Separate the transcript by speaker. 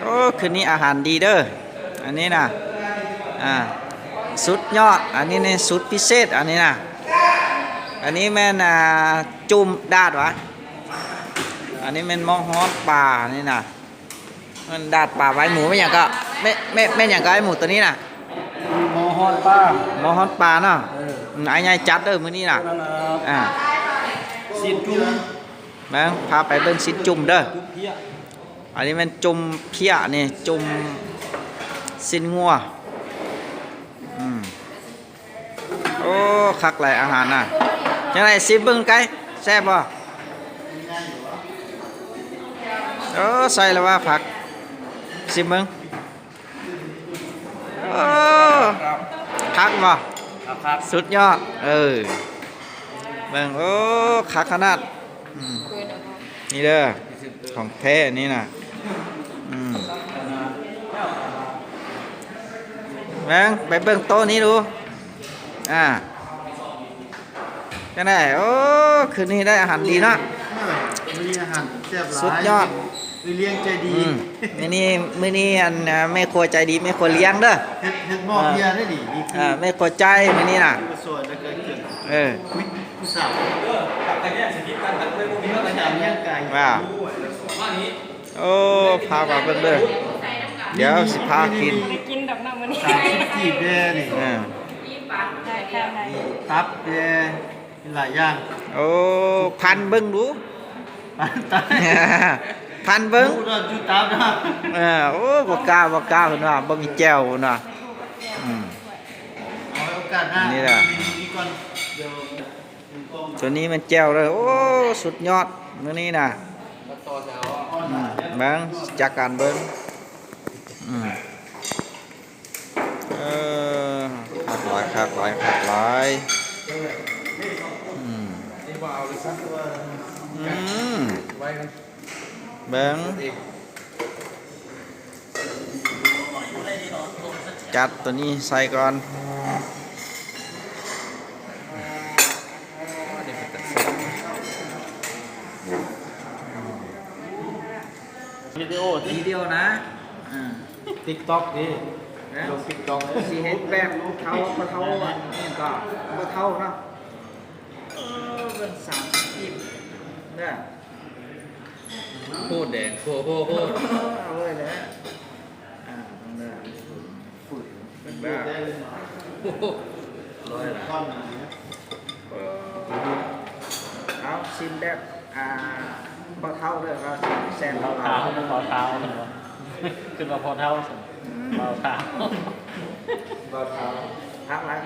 Speaker 1: โอ้คืนนี้อาหารดีเด้ออันนี้นะสุดยอดอันนี้เนี่ยสุดพิเศษอันนี้นะอันนี้แม่นจุ่มดาดวะอันนี้แม่นมอฮ้อนปลานี่นะมันดาดปลาไว้หมูไม่อย่างก็ไม่อย่างก็ไอหมูตัวนี้นะ
Speaker 2: มอฮอนป้าม
Speaker 1: อฮ้อนปลาเนาะไอ้ใหญ่จัดเด้อมื้อนี้นะ
Speaker 2: สิจุ่ม
Speaker 1: แม่งพาไปเบิ่งสิจุ่มเด้ออันนี้มันจุ่มเพี้ยนี่จุ่มสินงัวโอ้คักหลายอาหารน่ะจังได๋สิเบิ่งไกแซ่บบ่โอ้ใส่แล้วว่าผักสิเบิ่งโอ้คักบ่สุดยอดเบิ่งโอ้คักขนาดนี่เด้อของแท้นี่น่ะแม่งไปเบิ่งโต๊ะนี้ดูจังได๋โอ้คืนนี้ได้อาหารดีเนาะ
Speaker 2: มีอาหารแซ่บหลาย
Speaker 1: สุดยอด
Speaker 2: เลี้ยงใจดี
Speaker 1: มื้อนี้อันแม่ครัวใจดีแม่ครัวเลี้ยงเด้อ
Speaker 2: เฮ็ดหม้อเบียร์ได้ดินี่คือ
Speaker 1: แม่ครัวใจมื้อนี้น่ะ
Speaker 2: สวยแล้วก็เกิดผู้สาว
Speaker 3: แต่เนี่ยสิกันตั้งไว้บ่มีว่าจะ
Speaker 2: เลี้ยงไก่
Speaker 1: ว่าโอ้พามาเบิ่งเด้อเดี๋ยวสิพากิน
Speaker 4: กินดอกน้ำมื้อนี้
Speaker 2: 30กีบแน่นี่ตับแน่หลายอย่าง
Speaker 1: โอ้พันเบิ่งดูพันเบิ่ง
Speaker 2: จุดตับนะ
Speaker 1: โอ้บ่กล้าเพิ่นว่าบ่มีแจ่วเพิ่นว่า
Speaker 2: เอาโอกาสหน้า
Speaker 1: นี่ล่ะ
Speaker 2: ก่อนเดี๋ยว
Speaker 1: ตัวนี้มันแจ่วเลยโอ้สุดยอดมื้อนี้น่ะเบิ่งจักการเบิ่งคักหลายเบิ่งจัดตัวนี้ใส่ก่อน
Speaker 2: วิดีโอนะTikTok ดิลง TikTok
Speaker 1: สิเฮ็ดแบบเท่าอันนี้ก็บ่เท่าเนาะเป็น30ปีเนี่ย
Speaker 3: โคตรแดงโคตร
Speaker 1: เอาเลยแหละเนี่ยฝุ่นเป็นแบบ
Speaker 3: ร้อยละ
Speaker 1: เอาซิมแบบบ่เท่าเด้อก็แซมเรา
Speaker 2: พอเท้าขึ้นมาพอเท้าเบาเท้า
Speaker 1: พักหลาย